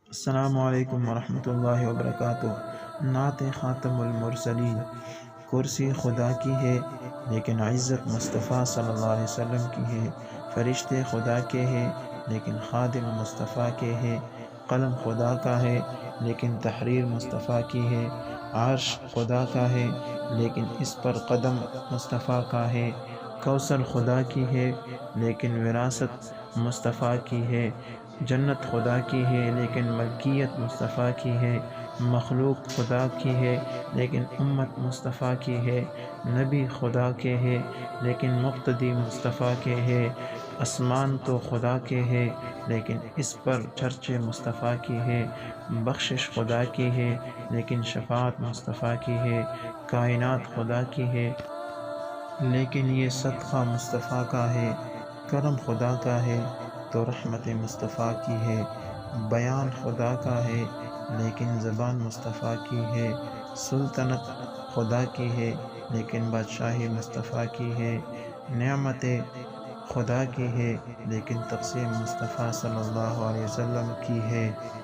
السلام علیکم ورحمۃ اللہ وبرکاتہ۔ نعت خاتم المرسلین۔ کرسی خدا کی ہے لیکن عزت مصطفیٰ صلی اللہ علیہ وسلم کی ہے۔ فرشتے خدا کے ہیں لیکن خادم مصطفیٰ کے ہیں۔ قلم خدا کا ہے لیکن تحریر مصطفیٰ کی ہے۔ عرش خدا کا ہے لیکن اس پر قدم مصطفیٰ کا ہے۔ کوثر خدا کی ہے لیکن وراثت مصطفیٰ کی ہے۔ جنت خدا کی ہے لیکن ملکیت مصطفیٰ کی ہے۔ مخلوق خدا کی ہے لیکن امت مصطفیٰ کی ہے۔ نبی خدا کے ہے لیکن مقتدی مصطفیٰ کے ہے۔ آسمان تو خدا کے ہے لیکن اس پر چرچے مصطفیٰ کی ہے۔ بخشش خدا کی ہے لیکن شفاعت مصطفیٰ کی ہے۔ کائنات خدا کی ہے لیکن یہ صدقہ مصطفیٰ کا ہے۔ کرم خدا کا ہے تو رحمت مصطفیٰ کی ہے۔ بیان خدا کا ہے لیکن زبان مصطفیٰ کی ہے۔ سلطنت خدا کی ہے لیکن بادشاہی مصطفیٰ کی ہے۔ نعمتیں خدا کی ہے لیکن تقسیم مصطفیٰ صلی اللہ علیہ وسلم کی ہے۔